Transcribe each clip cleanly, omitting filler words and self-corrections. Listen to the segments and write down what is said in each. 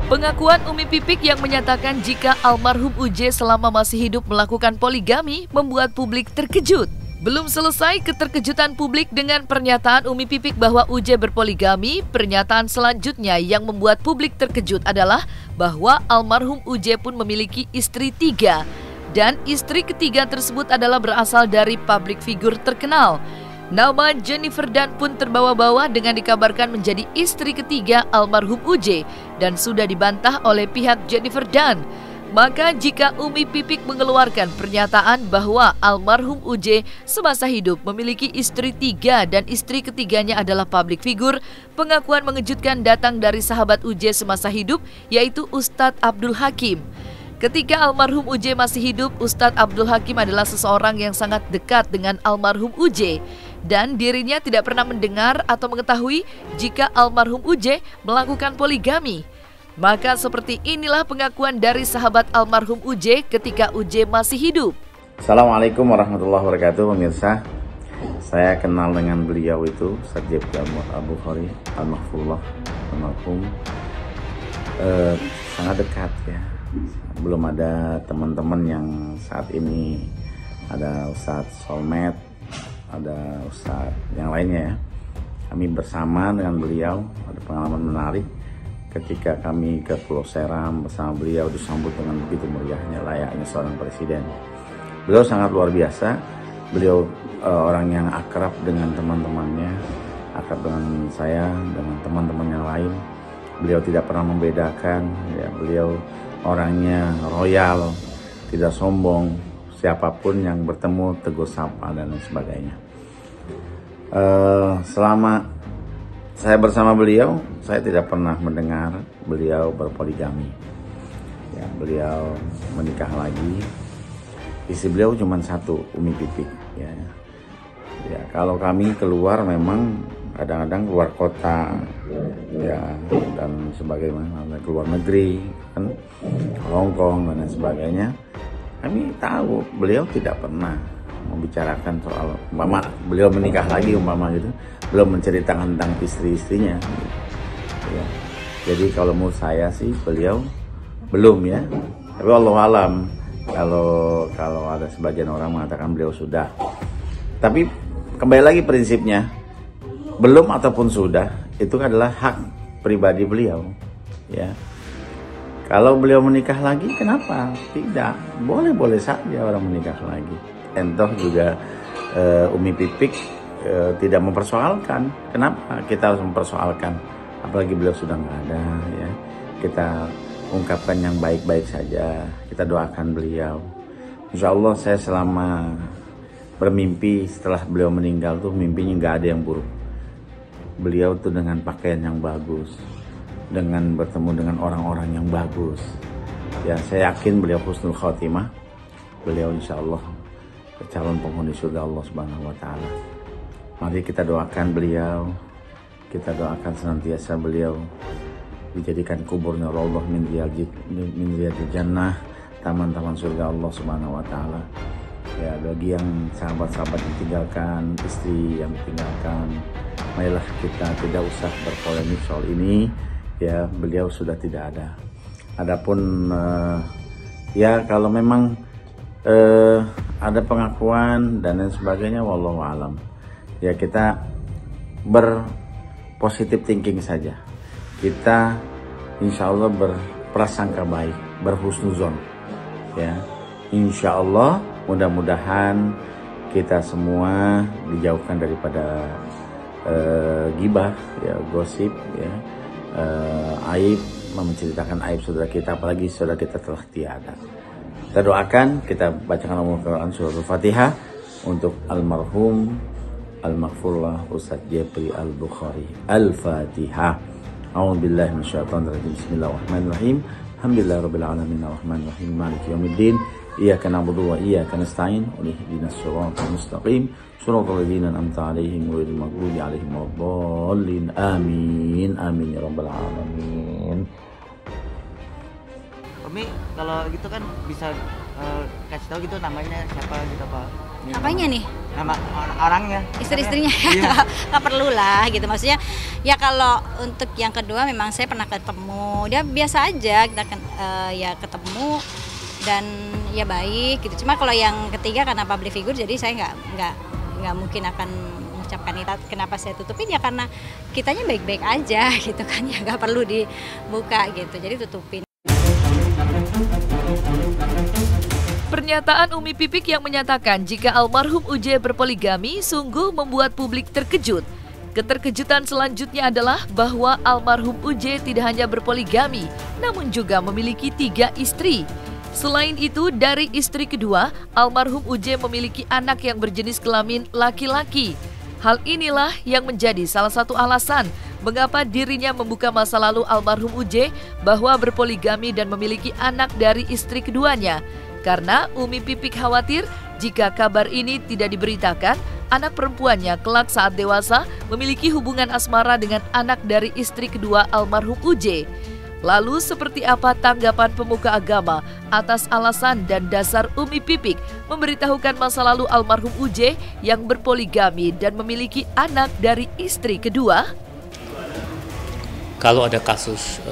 Pengakuan Umi Pipik yang menyatakan jika almarhum UJ selama masih hidup melakukan poligami membuat publik terkejut. Belum selesai keterkejutan publik dengan pernyataan Umi Pipik bahwa UJ berpoligami, pernyataan selanjutnya yang membuat publik terkejut adalah bahwa almarhum UJ pun memiliki istri 3. Dan istri ketiga tersebut adalah berasal dari publik figur terkenal. Nama Jennifer Dunn pun terbawa-bawa dengan dikabarkan menjadi istri ketiga almarhum UJ dan sudah dibantah oleh pihak Jennifer Dunn. Maka jika Umi Pipik mengeluarkan pernyataan bahwa almarhum UJ semasa hidup memiliki istri 3 dan istri ketiganya adalah publik figur, pengakuan mengejutkan datang dari sahabat UJ semasa hidup yaitu Ustadz Abdul Hakim. Ketika almarhum UJ masih hidup, Ustadz Abdul Hakim adalah seseorang yang sangat dekat dengan almarhum UJ dan dirinya tidak pernah mendengar atau mengetahui jika almarhum UJ melakukan poligami. Maka seperti inilah pengakuan dari sahabat almarhum UJ ketika UJ masih hidup. Assalamualaikum warahmatullahi wabarakatuh pemirsa. Saya kenal dengan beliau itu Ustadz Jebri Al-Bukhari Al-Mahfullah almarhum, sangat dekat ya. Belum ada teman-teman yang saat ini ada Ustadz Solmed, ada Ustadz yang lainnya ya. Kami bersama dengan beliau ada pengalaman menarik ketika kami ke Pulau Seram bersama beliau, disambut dengan begitu meriahnya layaknya seorang presiden. Beliau sangat luar biasa. Beliau orang yang akrab dengan teman-temannya, akrab dengan saya, dengan teman-teman yang lain. Beliau tidak pernah membedakan ya, beliau orangnya royal, tidak sombong, siapapun yang bertemu tegur sapa dan lain sebagainya. Selama saya bersama beliau, saya tidak pernah mendengar beliau berpoligami. Ya, beliau menikah lagi. Istri beliau cuma satu, Umi Pipik. Ya, ya kalau kami keluar memang kadang-kadang keluar kota, ya dan sebagainya, keluar negeri, kan, Hongkong dan lain sebagainya. Kami tahu beliau tidak pernah membicarakan soal umpama beliau menikah lagi umpama gitu, belum menceritakan tentang istri-istrinya. Ya. Jadi kalau menurut saya sih beliau belum ya. Tapi wallahu alam kalau ada sebagian orang mengatakan beliau sudah. Tapi kembali lagi prinsipnya, belum ataupun sudah itu adalah hak pribadi beliau. Ya. Kalau beliau menikah lagi, kenapa? Tidak, boleh-boleh saja orang menikah lagi. Entoh juga Umi Pipik tidak mempersoalkan. Kenapa kita harus mempersoalkan? Apalagi beliau sudah nggak ada. Ya, kita ungkapkan yang baik-baik saja. Kita doakan beliau. Insya Allah saya selama bermimpi setelah beliau meninggal tuh mimpinya nggak ada yang buruk. Beliau tuh dengan pakaian yang bagus, dengan bertemu dengan orang-orang yang bagus. Ya, saya yakin beliau husnul khotimah. Beliau insya Allah calon penghuni surga Allah Subhanahu wa Ta'ala. Mari kita doakan beliau, kita doakan senantiasa beliau dijadikan kuburnya Allah min riyadil jannah, taman-taman surga Allah Subhanahu wa Ta'ala. Ya, bagi yang sahabat-sahabat yang tinggalkan, istri yang ditinggalkan, marilah kita tidak usah berpolemik soal ini. Ya, beliau sudah tidak ada. Adapun ya kalau memang ada pengakuan dan lain sebagainya, wallahu alam. Ya, kita berpositif thinking saja. Kita insya Allah berprasangka baik, berhusnuzon. Ya, insya Allah mudah-mudahan kita semua dijauhkan daripada gibah, ya, gosip, ya, aib, menceritakan aib saudara kita, apalagi saudara kita telah tiada. Kita doakan, kita bacakan Al-Quran surah Al-Fatihah untuk almarhum Al-Maghfurlah Ustadz Jebri Al-Bukhari. Al-Fatihah. A'udzubillahi minasyaitonirrajim. Bismillahirrahmanirrahim. Alhamdulillahirabbil alamin arrahmanirrahim maliki yaumiddin. Iyyaka na'budu wa iyyaka nasta'in. Ihdinas siratal mustaqim. Shiratal ladzina an'amta 'alaihim ghairil maghdubi 'alaihim waladdallin. Amin. Amin ya rabbal alamin. Umi, kalau gitu kan bisa kasih tahu gitu namanya siapa gitu Pak? Apanya nih? Nama orangnya. Istri-istrinya Iya. nggak perlu lah gitu, maksudnya ya kalau untuk yang kedua memang saya pernah ketemu, dia biasa aja kita ya ketemu dan ya baik gitu. Cuma kalau yang ketiga karena public figure jadi saya nggak mungkin akan mengucapkan itu. Kenapa saya tutupin ya karena kitanya baik-baik aja gitu kan, ya nggak perlu dibuka gitu, jadi tutupin. Pernyataan Umi Pipik yang menyatakan jika almarhum UJ berpoligami sungguh membuat publik terkejut. Keterkejutan selanjutnya adalah bahwa almarhum UJ tidak hanya berpoligami, namun juga memiliki 3 istri. Selain itu, dari istri kedua, almarhum UJ memiliki anak yang berjenis kelamin laki-laki. Hal inilah yang menjadi salah satu alasan mengapa dirinya membuka masa lalu almarhum UJ bahwa berpoligami dan memiliki anak dari istri keduanya. Karena Umi Pipik khawatir jika kabar ini tidak diberitakan, anak perempuannya kelak saat dewasa memiliki hubungan asmara dengan anak dari istri kedua almarhum UJ. Lalu seperti apa tanggapan pemuka agama atas alasan dan dasar Umi Pipik memberitahukan masa lalu almarhum UJ yang berpoligami dan memiliki anak dari istri kedua? Kalau ada kasus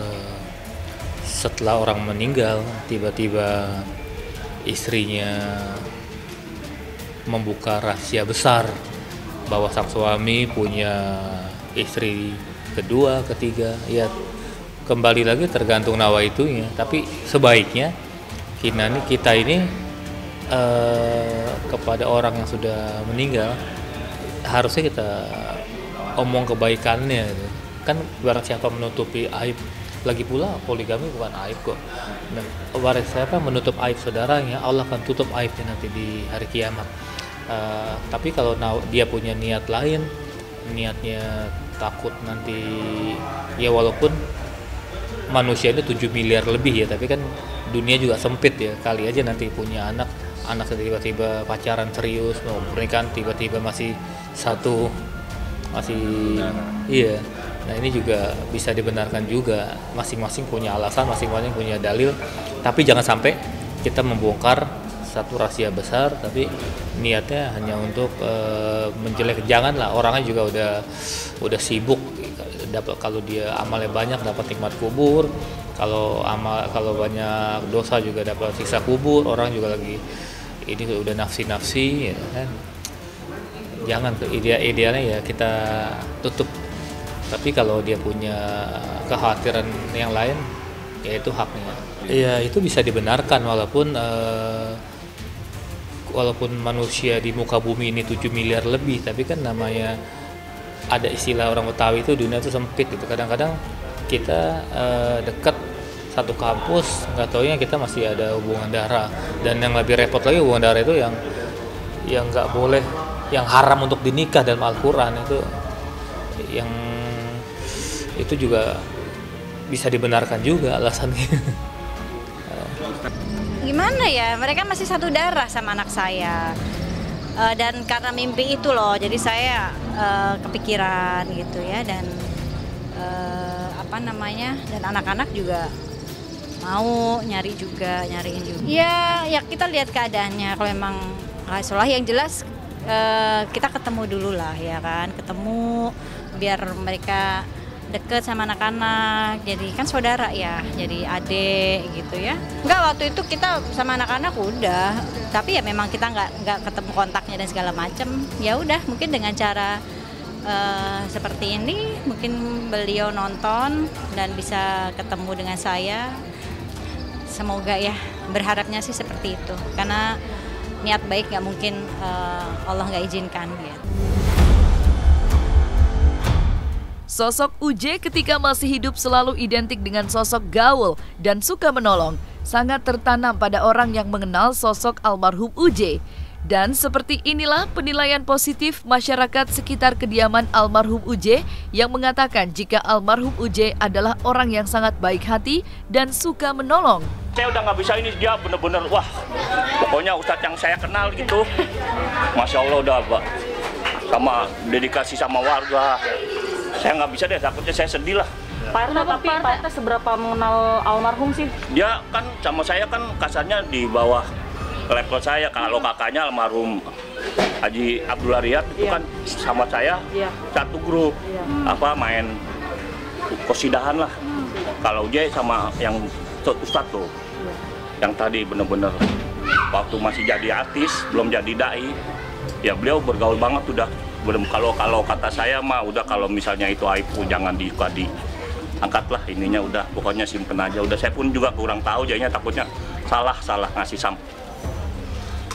setelah orang meninggal, tiba-tiba istrinya membuka rahasia besar bahwa sang suami punya istri kedua, ketiga, ya kembali lagi tergantung nawaitunya. Tapi sebaiknya kita ini kepada orang yang sudah meninggal harusnya kita omong kebaikannya. Kan barang siapa menutupi aib, lagi pula poligami bukan aib kok. Nah, barang siapa menutup aib saudaranya, Allah akan tutup aibnya nanti di hari kiamat. Tapi kalau dia punya niat lain, niatnya takut nanti, ya walaupun manusia ini 7 miliar lebih ya, tapi kan dunia juga sempit ya, kali aja nanti punya anak tiba-tiba pacaran serius, mau pernikahan tiba-tiba masih iya. Nah ini juga bisa dibenarkan juga, masing-masing punya alasan, masing-masing punya dalil, tapi jangan sampai kita membongkar satu rahasia besar tapi niatnya hanya untuk menjelek. Janganlah, orangnya juga udah sibuk. Kalau dia amalnya banyak dapat nikmat kubur, kalau banyak dosa juga dapat siksa kubur. Orang juga lagi ini udah nafsi ya kan. Jangan, idealnya ya kita tutup. Tapi kalau dia punya kekhawatiran yang lain, ya itu haknya. Ya itu bisa dibenarkan walaupun manusia di muka bumi ini 7 miliar lebih, tapi kan namanya ada istilah orang Betawi itu dunia itu sempit gitu. Kadang-kadang kita dekat satu kampus, nggak taunya kita masih ada hubungan darah. Dan yang lebih repot lagi, hubungan darah itu yang nggak boleh, yang haram untuk dinikah dalam Al-Quran itu juga bisa dibenarkan juga alasannya. Gimana ya, mereka masih satu darah sama anak saya. Dan karena mimpi itu loh, jadi saya kepikiran gitu ya, dan dan anak-anak juga mau nyariin juga. Ya kita lihat keadaannya, kalau emang salah yang jelas kita ketemu dulu lah ya kan, ketemu biar mereka deket sama anak-anak, jadi kan saudara ya, jadi adik gitu ya. Enggak, waktu itu kita sama anak-anak udah, tapi ya memang kita nggak ketemu kontaknya dan segala macam. Ya udah, mungkin dengan cara seperti ini, mungkin beliau nonton dan bisa ketemu dengan saya. Semoga ya, berharapnya sih seperti itu, karena niat baik nggak mungkin Allah nggak izinkan gitu. Sosok UJ ketika masih hidup selalu identik dengan sosok gaul dan suka menolong, sangat tertanam pada orang yang mengenal sosok almarhum UJ. Dan seperti inilah penilaian positif masyarakat sekitar kediaman almarhum UJ yang mengatakan jika almarhum UJ adalah orang yang sangat baik hati dan suka menolong. Saya udah nggak bisa, ini dia bener-bener, wah pokoknya ustadz yang saya kenal gitu, Masya Allah udah sama dedikasi sama warga. Saya nggak bisa deh, takutnya saya sedih lah. Pak RT seberapa mengenal almarhum sih? Dia kan sama saya kan kasarnya di bawah level saya. Kalau kakaknya almarhum Haji Abdullah Riyad itu kan sama saya satu grup main kosidahan lah. Kalau Uje sama yang Ustadz tuh, yang tadi bener-bener waktu masih jadi artis, belum jadi dai, ya beliau bergaul banget udah. Kalau kata saya mah udah, kalau misalnya itu aib jangan angkatlah ininya, udah pokoknya simpen aja. Udah saya pun juga kurang tahu, jadinya takutnya salah ngasih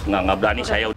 nggak berani saya.